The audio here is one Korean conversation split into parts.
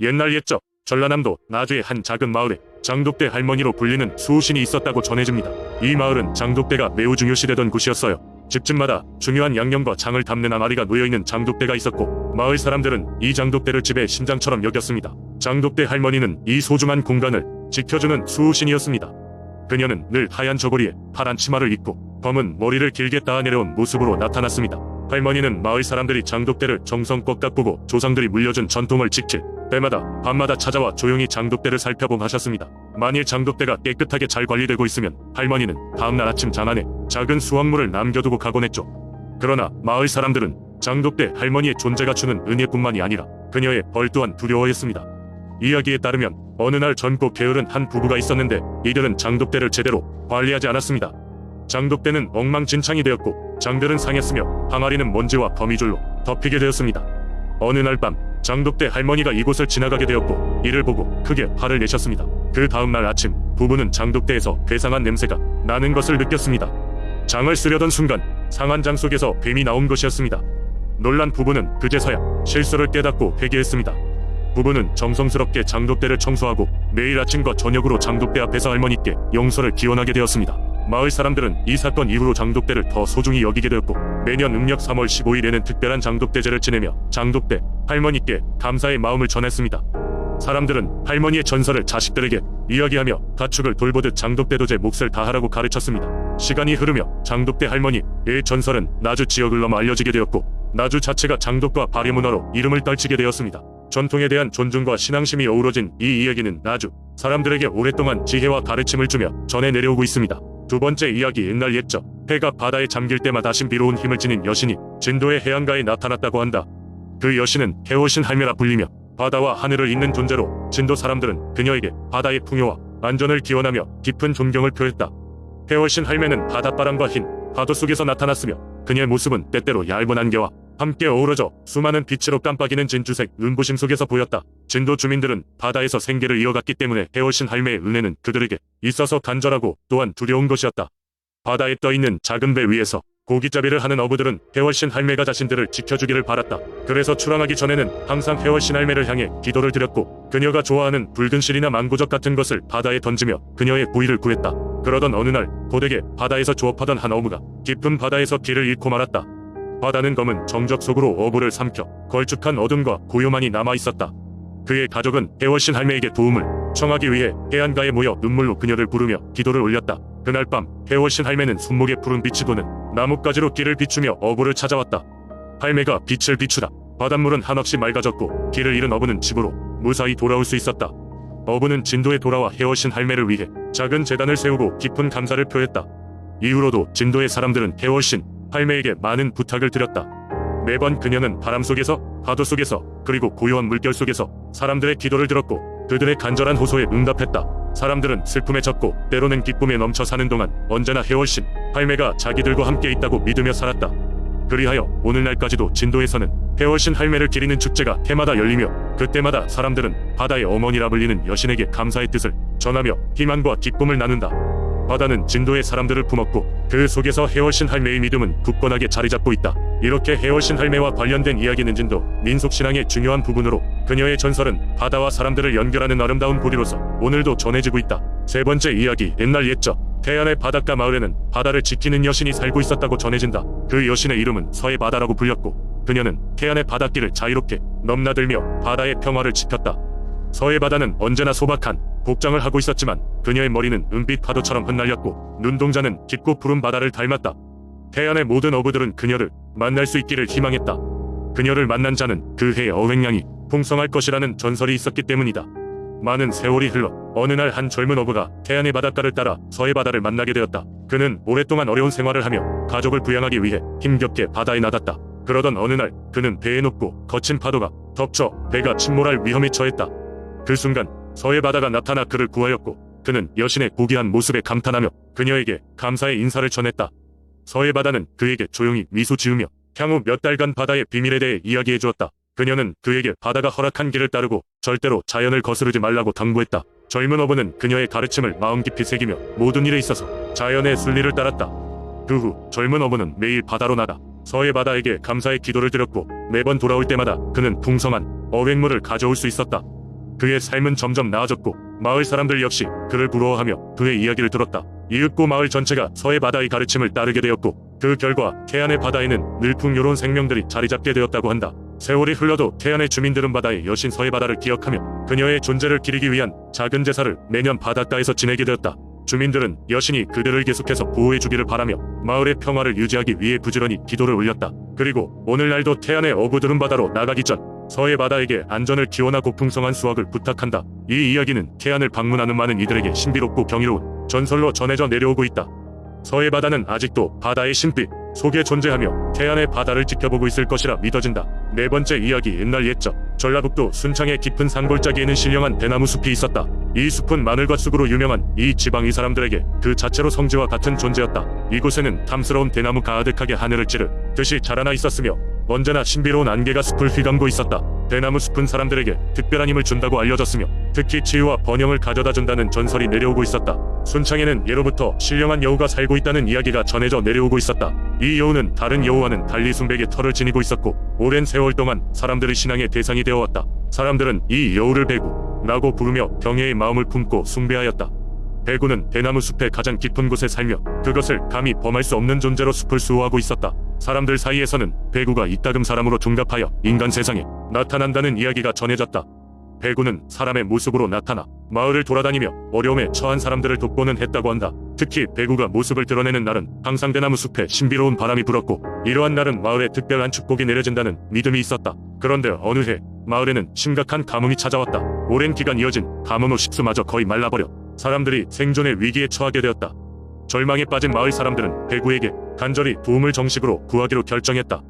옛날 옛적 전라남도 나주의 한 작은 마을에 장독대 할머니로 불리는 수호신이 있었다고 전해집니다. 이 마을은 장독대가 매우 중요시되던 곳이었어요. 집집마다 중요한 양념과 장을 담는 항아리가 놓여있는 장독대가 있었고, 마을 사람들은 이 장독대를 집의 심장처럼 여겼습니다. 장독대 할머니는 이 소중한 공간을 지켜주는 수호신이었습니다. 그녀는 늘 하얀 저고리에 파란 치마를 입고 검은 머리를 길게 따내려온 모습으로 나타났습니다. 할머니는 마을 사람들이 장독대를 정성껏 가꾸고 조상들이 물려준 전통을 지킬 때마다 밤마다 찾아와 조용히 장독대를 살펴보곤 하셨습니다. 만일 장독대가 깨끗하게 잘 관리되고 있으면 할머니는 다음날 아침 장안에 작은 수확물을 남겨두고 가곤 했죠. 그러나 마을 사람들은 장독대 할머니의 존재가 주는 은혜뿐만이 아니라 그녀의 벌 또한 두려워했습니다. 이야기에 따르면 어느 날 젊고 게으른 한 부부가 있었는데, 이들은 장독대를 제대로 관리하지 않았습니다. 장독대는 엉망진창이 되었고 장들은 상했으며 항아리는 먼지와 거미줄로 덮이게 되었습니다. 어느 날 밤 장독대 할머니가 이곳을 지나가게 되었고, 이를 보고 크게 화를 내셨습니다. 그 다음날 아침 부부는 장독대에서 괴상한 냄새가 나는 것을 느꼈습니다. 장을 쓰려던 순간 상한 장 속에서 뱀이 나온 것이었습니다. 놀란 부부는 그제서야 실수를 깨닫고 회개했습니다. 부부는 정성스럽게 장독대를 청소하고 매일 아침과 저녁으로 장독대 앞에서 할머니께 용서를 기원하게 되었습니다. 마을 사람들은 이 사건 이후로 장독대를 더 소중히 여기게 되었고, 매년 음력 3월 15일에는 특별한 장독대제를 지내며 장독대 할머니께 감사의 마음을 전했습니다. 사람들은 할머니의 전설을 자식들에게 이야기하며 가축을 돌보듯 장독대도제 몫을 다하라고 가르쳤습니다. 시간이 흐르며 장독대 할머니의 전설은 나주 지역을 넘어 알려지게 되었고, 나주 자체가 장독과 발해문화로 이름을 떨치게 되었습니다. 전통에 대한 존중과 신앙심이 어우러진 이 이야기는 나주 사람들에게 오랫동안 지혜와 가르침을 주며 전해 내려오고 있습니다. 두 번째 이야기. 옛날 옛적 해가 바다에 잠길 때마다 신비로운 힘을 지닌 여신이 진도의 해안가에 나타났다고 한다. 그 여신은 해월신 할매라 불리며 바다와 하늘을 잇는 존재로 진도 사람들은 그녀에게 바다의 풍요와 안전을 기원하며 깊은 존경을 표했다. 해월신 할매는 바닷바람과 흰 파도 속에서 나타났으며 그녀의 모습은 때때로 얇은 안개와 함께 어우러져 수많은 빛으로 깜빡이는 진주색 눈부심 속에서 보였다. 진도 주민들은 바다에서 생계를 이어갔기 때문에 해월신 할매의 은혜는 그들에게 있어서 간절하고 또한 두려운 것이었다. 바다에 떠있는 작은 배 위에서 고깃잡이를 하는 어부들은 해월신 할매가 자신들을 지켜주기를 바랐다. 그래서 출항하기 전에는 항상 해월신 할매를 향해 기도를 드렸고, 그녀가 좋아하는 붉은 실이나 망고젓 같은 것을 바다에 던지며 그녀의 부의를 구했다. 그러던 어느 날 고되게 바다에서 조업하던 한 어부가 깊은 바다에서 길을 잃고 말았다. 바다는 검은 정적 속으로 어부를 삼켜 걸쭉한 어둠과 고요만이 남아있었다. 그의 가족은 해월신 할매에게 도움을 청하기 위해 해안가에 모여 눈물로 그녀를 부르며 기도를 올렸다. 그날 밤 해월신 할매는 손목에 푸른 빛이 도는 나뭇가지로 길을 비추며 어부를 찾아왔다. 할매가 빛을 비추다 바닷물은 한없이 맑아졌고, 길을 잃은 어부는 집으로 무사히 돌아올 수 있었다. 어부는 진도에 돌아와 해월신 할매를 위해 작은 제단을 세우고 깊은 감사를 표했다. 이후로도 진도의 사람들은 해월신 할매에게 많은 부탁을 드렸다. 매번 그녀는 바람 속에서, 파도 속에서, 그리고 고요한 물결 속에서 사람들의 기도를 들었고 그들의 간절한 호소에 응답했다. 사람들은 슬픔에 젖고 때로는 기쁨에 넘쳐 사는 동안 언제나 해월신 할매가 자기들과 함께 있다고 믿으며 살았다. 그리하여 오늘날까지도 진도에서는 해월신 할매를 기리는 축제가 해마다 열리며, 그때마다 사람들은 바다의 어머니라 불리는 여신에게 감사의 뜻을 전하며 희망과 기쁨을 나눈다. 바다는 진도의 사람들을 품었고 그 속에서 해월신 할매의 믿음은 굳건하게 자리잡고 있다. 이렇게 해월신 할매와 관련된 이야기는 진도 민속신앙의 중요한 부분으로, 그녀의 전설은 바다와 사람들을 연결하는 아름다운 고리로서 오늘도 전해지고 있다. 세 번째 이야기. 옛날 옛적 태안의 바닷가 마을에는 바다를 지키는 여신이 살고 있었다고 전해진다. 그 여신의 이름은 서해바다라고 불렸고, 그녀는 태안의 바닷길을 자유롭게 넘나들며 바다의 평화를 지켰다. 서해바다는 언제나 소박한 복장을 하고 있었지만 그녀의 머리는 은빛 파도처럼 흩날렸고 눈동자는 깊고 푸른 바다를 닮았다. 태안의 모든 어부들은 그녀를 만날 수 있기를 희망했다. 그녀를 만난 자는 그 해의 어획량이 풍성할 것이라는 전설이 있었기 때문이다. 많은 세월이 흘러 어느 날 한 젊은 어부가 태안의 바닷가를 따라 서해바다를 만나게 되었다. 그는 오랫동안 어려운 생활을 하며 가족을 부양하기 위해 힘겹게 바다에 나갔다. 그러던 어느 날 그는 배에 높고 거친 파도가 덮쳐 배가 침몰할 위험에 처했다. 그 순간 서해바다가 나타나 그를 구하였고, 그는 여신의 고귀한 모습에 감탄하며 그녀에게 감사의 인사를 전했다. 서해바다는 그에게 조용히 미소 지으며 향후 몇 달간 바다의 비밀에 대해 이야기해 주었다. 그녀는 그에게 바다가 허락한 길을 따르고 절대로 자연을 거스르지 말라고 당부했다. 젊은 어부는 그녀의 가르침을 마음 깊이 새기며 모든 일에 있어서 자연의 순리를 따랐다. 그 후 젊은 어부는 매일 바다로 나가 서해바다에게 감사의 기도를 드렸고, 매번 돌아올 때마다 그는 풍성한 어획물을 가져올 수 있었다. 그의 삶은 점점 나아졌고 마을 사람들 역시 그를 부러워하며 그의 이야기를 들었다. 이윽고 마을 전체가 서해 바다의 가르침을 따르게 되었고 그 결과 태안의 바다에는 늘 풍요로운 생명들이 자리잡게 되었다고 한다. 세월이 흘러도 태안의 주민들은 바다의 여신 서해 바다를 기억하며 그녀의 존재를 기리기 위한 작은 제사를 매년 바닷가에서 지내게 되었다. 주민들은 여신이 그들을 계속해서 보호해주기를 바라며 마을의 평화를 유지하기 위해 부지런히 기도를 올렸다. 그리고 오늘날도 태안의 어부들은 바다로 나가기 전 서해 바다에게 안전을 기원하고 풍성한 수확을 부탁한다. 이 이야기는 태안을 방문하는 많은 이들에게 신비롭고 경이로운 전설로 전해져 내려오고 있다. 서해 바다는 아직도 바다의 신비 속에 존재하며 태안의 바다를 지켜보고 있을 것이라 믿어진다. 네 번째 이야기. 옛날 옛적 전라북도 순창의 깊은 산골짜기에는 신령한 대나무 숲이 있었다. 이 숲은 마늘과 쑥으로 유명한 이 지방의 사람들에게 그 자체로 성지와 같은 존재였다. 이곳에는 탐스러운 대나무 가득하게 하늘을 찌를 듯이 자라나 있었으며 언제나 신비로운 안개가 숲을 휘감고 있었다. 대나무 숲은 사람들에게 특별한 힘을 준다고 알려졌으며 특히 치유와 번영을 가져다 준다는 전설이 내려오고 있었다. 순창에는 예로부터 신령한 여우가 살고 있다는 이야기가 전해져 내려오고 있었다. 이 여우는 다른 여우와는 달리 순백의 털을 지니고 있었고 오랜 세월 동안 사람들의 신앙의 대상이 되어왔다. 사람들은 이 여우를 배구라고 부르며 경애의 마음을 품고 숭배하였다. 배구는 대나무 숲의 가장 깊은 곳에 살며 그것을 감히 범할 수 없는 존재로 숲을 수호하고 있었다. 사람들 사이에서는 배구가 이따금 사람으로 둔갑하여 인간 세상에 나타난다는 이야기가 전해졌다. 배구는 사람의 모습으로 나타나 마을을 돌아다니며 어려움에 처한 사람들을 돕고는 했다고 한다. 특히 배구가 모습을 드러내는 날은 항상 대나무 숲에 신비로운 바람이 불었고 이러한 날은 마을에 특별한 축복이 내려진다는 믿음이 있었다. 그런데 어느 해 마을에는 심각한 가뭄이 찾아왔다. 오랜 기간 이어진 가뭄으로 식수마저 거의 말라버려 사람들이 생존의 위기에 처하게 되었다. 절망에 빠진 마을 사람들은 배구에게 간절히 도움을 정식으로 구하기로 결정했다.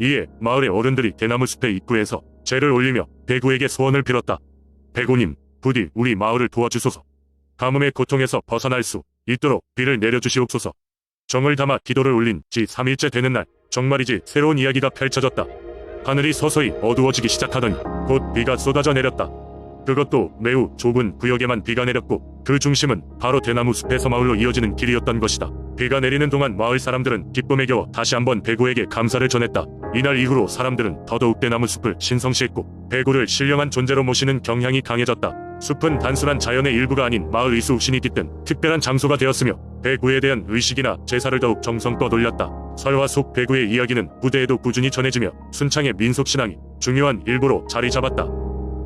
이에 마을의 어른들이 대나무 숲의 입구에서 제를 올리며 배구에게 소원을 빌었다. 배구님, 부디 우리 마을을 도와주소서. 가뭄의 고통에서 벗어날 수 있도록 비를 내려주시옵소서. 정을 담아 기도를 올린 지 3일째 되는 날 정말이지 새로운 이야기가 펼쳐졌다. 하늘이 서서히 어두워지기 시작하더니 곧 비가 쏟아져 내렸다. 그것도 매우 좁은 구역에만 비가 내렸고 그 중심은 바로 대나무 숲에서 마을로 이어지는 길이었던 것이다. 비가 내리는 동안 마을 사람들은 기쁨에 겨워 다시 한번 배구에게 감사를 전했다. 이날 이후로 사람들은 더더욱 대나무 숲을 신성시했고 배구를 신령한 존재로 모시는 경향이 강해졌다. 숲은 단순한 자연의 일부가 아닌 마을 의수신이 깃든 특별한 장소가 되었으며 배구에 대한 의식이나 제사를 더욱 정성껏 올렸다. 설화 속 배구의 이야기는 후대에도 꾸준히 전해지며 순창의 민속신앙이 중요한 일부로 자리 잡았다.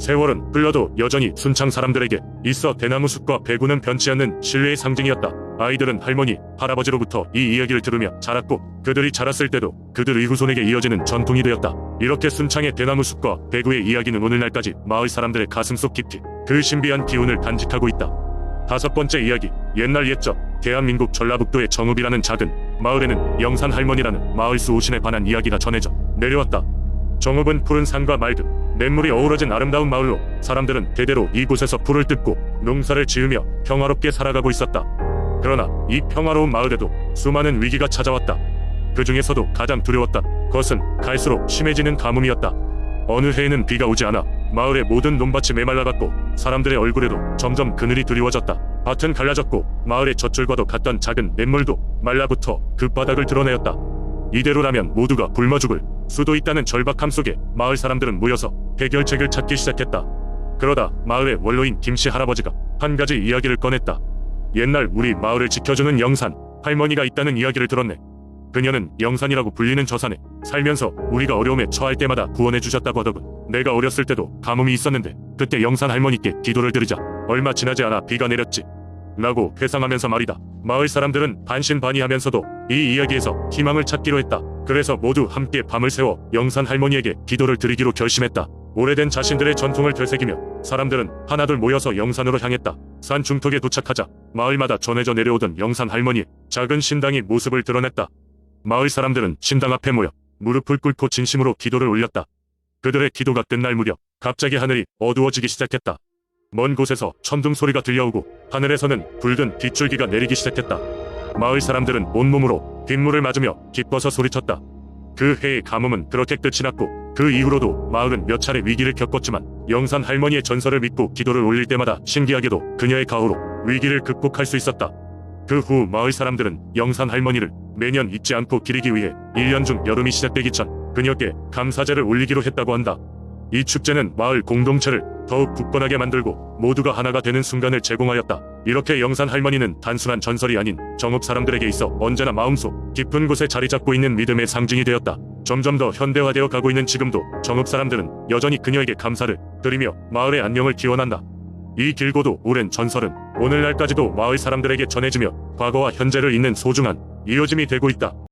세월은 흘러도 여전히 순창 사람들에게 있어 대나무 숲과 배구는 변치 않는 신뢰의 상징이었다. 아이들은 할머니, 할아버지로부터 이 이야기를 들으며 자랐고 그들이 자랐을 때도 그들의 후손에게 이어지는 전통이 되었다. 이렇게 순창의 대나무 숲과 배구의 이야기는 오늘날까지 마을 사람들의 가슴속 깊이 그 신비한 기운을 간직하고 있다. 다섯 번째 이야기. 옛날 옛적 대한민국 전라북도의 정읍이라는 작은 마을에는 영산 할머니라는 마을 수호신에 관한 이야기가 전해져 내려왔다. 정읍은 푸른 산과 맑은 냇물이 어우러진 아름다운 마을로 사람들은 대대로 이곳에서 풀을 뜯고 농사를 지으며 평화롭게 살아가고 있었다. 그러나 이 평화로운 마을에도 수많은 위기가 찾아왔다. 그 중에서도 가장 두려웠던 것은 갈수록 심해지는 가뭄이었다. 어느 해에는 비가 오지 않아 마을의 모든 논밭이 메말라갔고 사람들의 얼굴에도 점점 그늘이 드리워졌다. 밭은 갈라졌고 마을의 젖줄과도 같던 작은 냇물도 말라붙어 그 바닥을 드러내었다. 이대로라면 모두가 굶어 죽을 수도 있다는 절박함 속에 마을 사람들은 모여서 해결책을 찾기 시작했다. 그러다 마을의 원로인 김씨 할아버지가 한 가지 이야기를 꺼냈다. 옛날 우리 마을을 지켜주는 영산 할머니가 있다는 이야기를 들었네. 그녀는 영산이라고 불리는 저 산에 살면서 우리가 어려움에 처할 때마다 구원해 주셨다고 하더군. 내가 어렸을 때도 가뭄이 있었는데 그때 영산 할머니께 기도를 드리자 얼마 지나지 않아 비가 내렸지 라고 회상하면서 말이다. 마을 사람들은 반신반의하면서도 이 이야기에서 희망을 찾기로 했다. 그래서 모두 함께 밤을 새워 영산 할머니에게 기도를 드리기로 결심했다. 오래된 자신들의 전통을 되새기며 사람들은 하나둘 모여서 영산으로 향했다. 산 중턱에 도착하자 마을마다 전해져 내려오던 영산 할머니의 작은 신당이 모습을 드러냈다. 마을 사람들은 신당 앞에 모여 무릎을 꿇고 진심으로 기도를 올렸다. 그들의 기도가 끝날 무렵 갑자기 하늘이 어두워지기 시작했다. 먼 곳에서 천둥 소리가 들려오고 하늘에서는 붉은 빗줄기가 내리기 시작했다. 마을 사람들은 온몸으로 빗물을 맞으며 기뻐서 소리쳤다. 그 해의 가뭄은 그렇게 끝이 났고 그 이후로도 마을은 몇 차례 위기를 겪었지만 영산 할머니의 전설을 믿고 기도를 올릴 때마다 신기하게도 그녀의 가호로 위기를 극복할 수 있었다. 그 후 마을 사람들은 영산 할머니를 매년 잊지 않고 기리기 위해 1년 중 여름이 시작되기 전 그녀께 감사제를 올리기로 했다고 한다. 이 축제는 마을 공동체를 더욱 굳건하게 만들고 모두가 하나가 되는 순간을 제공하였다. 이렇게 영산 할머니는 단순한 전설이 아닌 정읍 사람들에게 있어 언제나 마음속 깊은 곳에 자리 잡고 있는 믿음의 상징이 되었다. 점점 더 현대화되어 가고 있는 지금도 정읍 사람들은 여전히 그녀에게 감사를 드리며 마을의 안녕을 기원한다. 이 길고도 오랜 전설은 오늘날까지도 마을 사람들에게 전해지며 과거와 현재를 잇는 소중한 이어짐이 되고 있다.